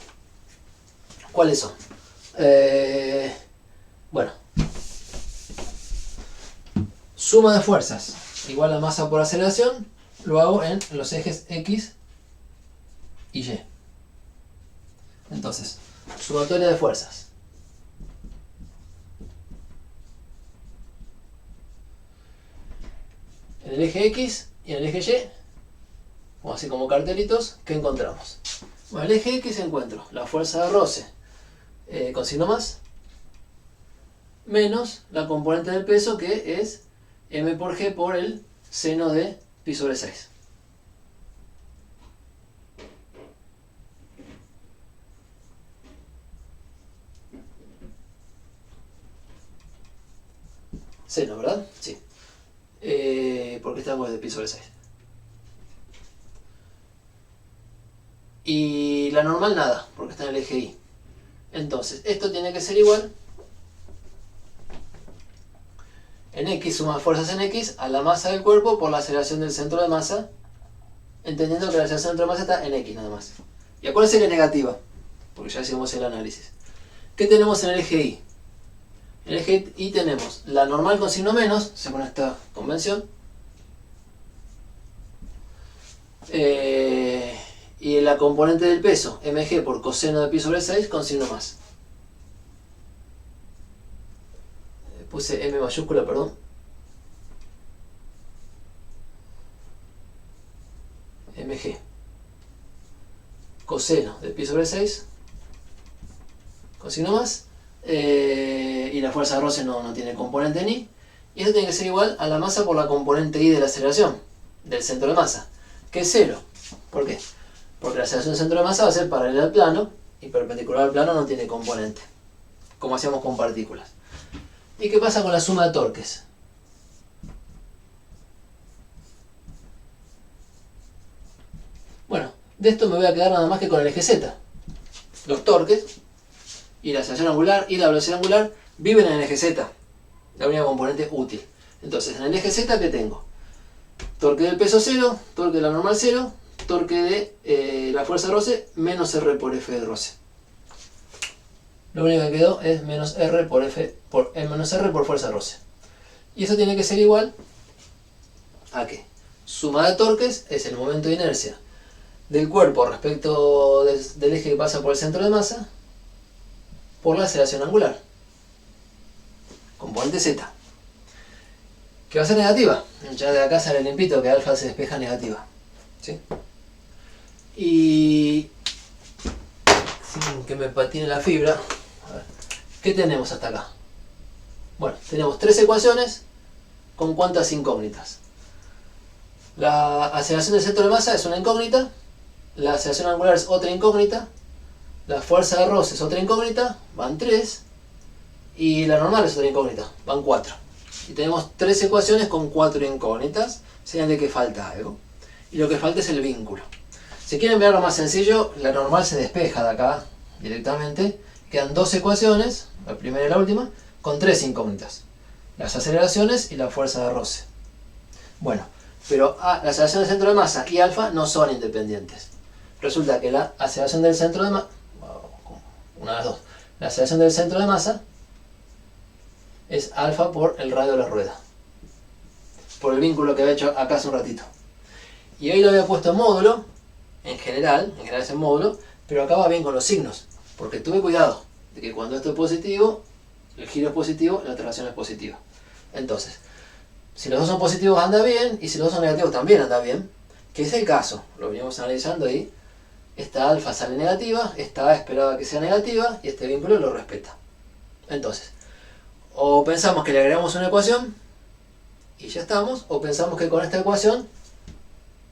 ¿Cuáles son? Bueno, suma de fuerzas igual a masa por aceleración, lo hago en los ejes X y Y. Entonces, sumatoria de fuerzas. En el eje X y en el eje Y, o así como cartelitos, ¿qué encontramos? Bueno, en el eje X encuentro la fuerza de roce con signo más, menos la componente del peso, que es m por g por el seno de pi sobre 6. Seno, ¿verdad? Sí. Porque estamos de pi sobre 6. Y la normal nada, porque está en el eje Y. Entonces, esto tiene que ser igual en X, suma fuerzas en X, a la masa del cuerpo por la aceleración del centro de masa, entendiendo que la aceleración del centro de masa está en X nada más. ¿Y a cuál sería negativa? Porque ya hicimos el análisis. ¿Qué tenemos en el eje Y? En el eje Y tenemos la normal con signo menos, según esta convención, y la componente del peso, mg por coseno de pi sobre 6 con signo más. Puse m mayúscula, perdón. Mg coseno de pi sobre 6 con signo más, y la fuerza de roce no tiene componente en Y, y esto tiene que ser igual a la masa por la componente Y de la aceleración del centro de masa, que es 0. ¿Por qué? Porque la aceleración del centro de masa va a ser paralela al plano, y perpendicular al plano no tiene componente, como hacíamos con partículas. ¿Y qué pasa con la suma de torques? Bueno, de esto me voy a quedar nada más que con el eje Z. Los torques y la aceleración angular y la velocidad angular viven en el eje Z, la única componente útil. Entonces, en el eje Z, ¿qué tengo? Torque del peso 0, torque de la normal 0, torque de la fuerza de roce menos R por F de roce. Lo único que quedó es menos R por F menos R por fuerza de roce. Y eso tiene que ser igual a ¿qué? Suma de torques es el momento de inercia del cuerpo respecto del eje que pasa por el centro de masa por la aceleración angular. Componente Z. Que va a ser negativa. Ya de acá sale limpito que alfa se despeja negativa. ¿Sí? Y sin que me patine la fibra, a ver, ¿qué tenemos hasta acá? Bueno, tenemos tres ecuaciones con cuántas incógnitas. La aceleración del centro de masa es una incógnita, la aceleración angular es otra incógnita, la fuerza de roce es otra incógnita, van 3, y la normal es otra incógnita, van 4. Y tenemos tres ecuaciones con 4 incógnitas, señal de que falta algo. Y lo que falta es el vínculo. Si quieren verlo más sencillo, la normal se despeja de acá directamente. Quedan dos ecuaciones, la primera y la última, con 3 incógnitas. Las aceleraciones y la fuerza de roce. Bueno, pero la aceleración del centro de masa y alfa no son independientes. Resulta que la aceleración del centro de masa, una de las dos, la aceleración del centro de masa es alfa por el radio de la rueda, por el vínculo que había hecho acá hace un ratito. Y hoy lo había puesto en módulo, en general es en módulo, pero acá va bien con los signos, porque tuve cuidado de que cuando esto es positivo, el giro es positivo, la traslación es positiva. Entonces, si los dos son positivos anda bien, y si los dos son negativos también anda bien, que es el caso, lo venimos analizando ahí. Esta alfa sale negativa, esta A esperaba que sea negativa, y este vínculo lo respeta. Entonces, o pensamos que le agregamos una ecuación y ya estamos, o pensamos que con esta ecuación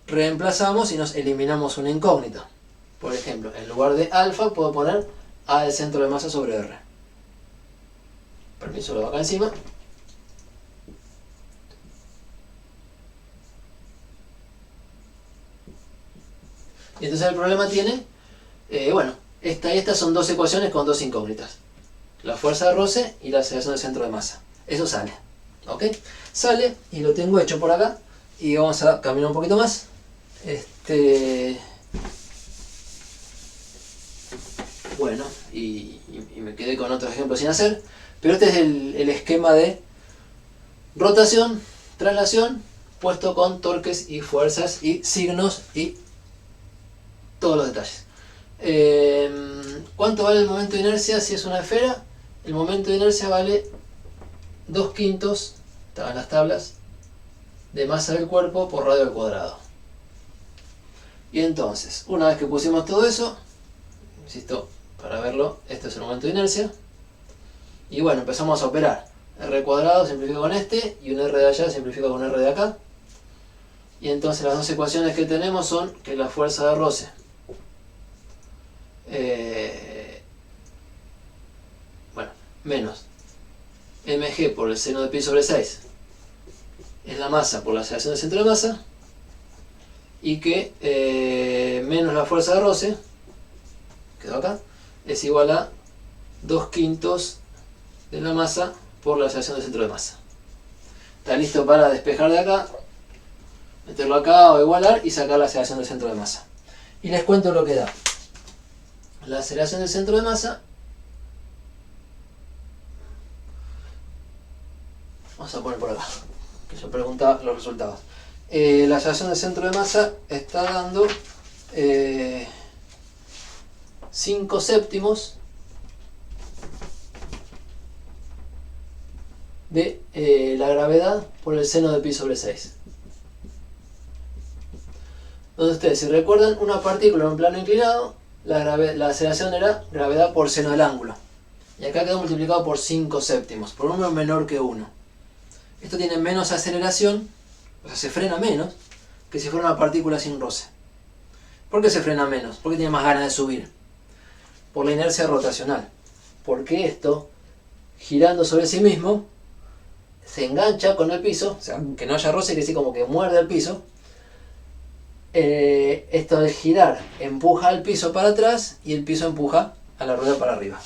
reemplazamos y nos eliminamos una incógnita. Por ejemplo, en lugar de alfa puedo poner A del centro de masa sobre R. Permiso, lo hago acá encima. Y entonces el problema tiene, bueno, esta y esta son dos ecuaciones con dos incógnitas. La fuerza de roce y la aceleración del centro de masa. Eso sale. ¿Ok? Sale y lo tengo hecho por acá. Y vamos a caminar un poquito más. Bueno, y explico en otros ejemplos sin hacer, pero este es el esquema de rotación, traslación, puesto con torques y fuerzas y signos y todos los detalles. ¿Cuánto vale el momento de inercia si es una esfera? El momento de inercia vale 2/5, estaban las tablas, de masa del cuerpo por radio al cuadrado. Y entonces, una vez que pusimos todo eso, insisto, para verlo, este es el momento de inercia. Y bueno, empezamos a operar. R cuadrado simplifica con este, y un R de allá simplifica con R de acá. Y entonces las dos ecuaciones que tenemos son que la fuerza de roce menos mg por el seno de pi sobre 6 es la masa por la aceleración del centro de masa, y que menos la fuerza de roce, quedó acá, es igual a 2/5 de la masa por la aceleración del centro de masa. Está listo para despejar de acá, meterlo acá o igualar y sacar la aceleración del centro de masa. Y les cuento lo que da. La aceleración del centro de masa, vamos a poner por acá, que yo preguntaba los resultados. La aceleración del centro de masa está dando 5 séptimos de la gravedad por el seno de pi sobre 6. Donde ustedes, si recuerdan, una partícula en un plano inclinado, la aceleración era gravedad por seno del ángulo. Y acá quedó multiplicado por 5 séptimos, por un número menor que 1. Esto tiene menos aceleración, o sea, se frena menos que si fuera una partícula sin roce. ¿Por qué se frena menos? Porque tiene más ganas de subir. Por la inercia rotacional. Porque esto, girando sobre sí mismo, se engancha con el piso, o sea, que no haya roce, que sí como que muerde el piso. Esto de girar empuja al piso para atrás y el piso empuja a la rueda para arriba,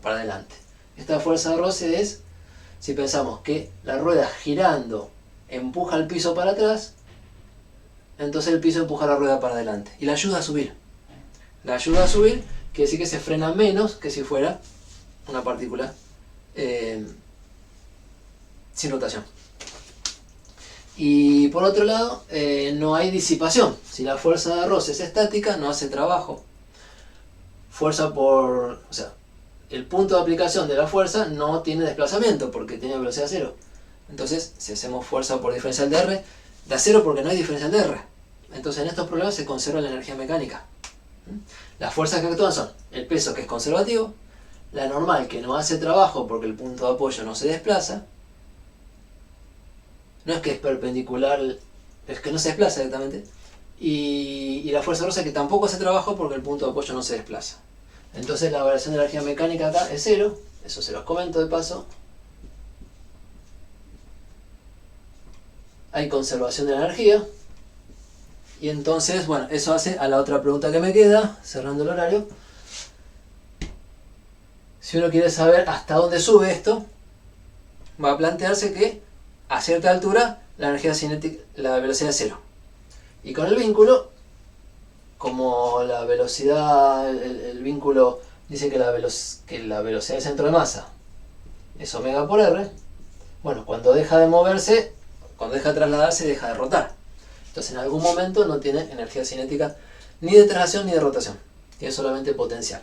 para adelante. Esta fuerza de roce es, si pensamos que la rueda girando empuja al piso para atrás, entonces el piso empuja la rueda para adelante y la ayuda a subir. La ayuda a subir quiere decir que se frena menos que si fuera una partícula sin rotación. Y por otro lado, no hay disipación. Si la fuerza de roce es estática, no hace trabajo. O sea, el punto de aplicación de la fuerza no tiene desplazamiento porque tiene velocidad cero. Entonces, si hacemos fuerza por diferencial de R, da cero porque no hay diferencial de R. Entonces, en estos problemas se conserva la energía mecánica. Las fuerzas que actúan son el peso, que es conservativo, la normal, que no hace trabajo porque el punto de apoyo no se desplaza. No es que es perpendicular, es que no se desplaza directamente. Y la fuerza de roce que tampoco hace trabajo porque el punto de apoyo no se desplaza. Entonces la variación de energía mecánica acá es cero. Eso se los comento de paso. Hay conservación de la energía. Y entonces, bueno, eso hace a la otra pregunta que me queda, cerrando el horario. Si uno quiere saber hasta dónde sube esto, va a plantearse que a cierta altura la energía cinética, la velocidad es cero. Y con el vínculo, como la velocidad, el vínculo dice que la velocidad del centro de masa es omega por R, bueno, cuando deja de moverse, cuando deja de trasladarse, deja de rotar. Entonces en algún momento no tiene energía cinética ni de traslación ni de rotación. Tiene solamente potencial,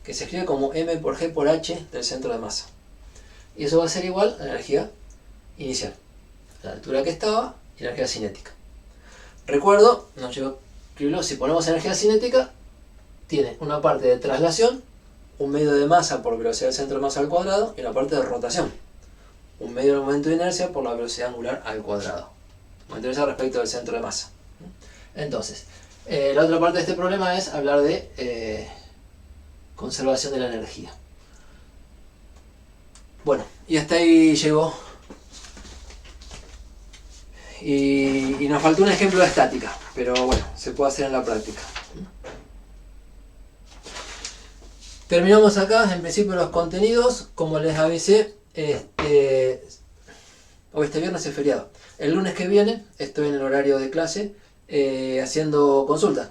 que se escribe como m por g por h del centro de masa. Y eso va a ser igual a la energía inicial, la altura que estaba y la energía cinética. Recuerdo, no llego a escribirlo, si ponemos energía cinética, tiene una parte de traslación, un medio de masa por velocidad del centro de masa al cuadrado, y una parte de rotación, un medio del momento de inercia por la velocidad angular al cuadrado. Momento de inercia respecto del centro de masa. Entonces, la otra parte de este problema es hablar de conservación de la energía. Bueno, y hasta ahí llegó. Y nos faltó un ejemplo de estática, pero bueno, se puede hacer en la práctica. Terminamos acá, en principio, los contenidos. Como les avisé, hoy este viernes es feriado. El lunes que viene estoy en el horario de clase haciendo consultas.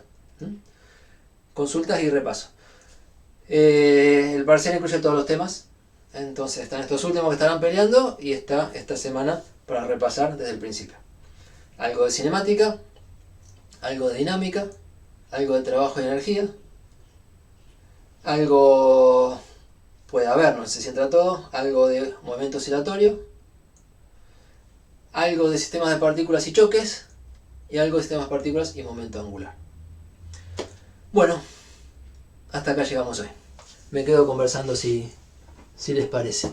Consultas y repaso. El parcial incluye todos los temas. Entonces están estos últimos que estarán peleando y está esta semana para repasar desde el principio. Algo de cinemática, algo de dinámica, algo de trabajo y energía, algo puede haber, no sé si entra todo, algo de movimiento oscilatorio, algo de sistemas de partículas y choques y algo de sistemas de partículas y momento angular. Bueno, hasta acá llegamos hoy. Me quedo conversando si les parece.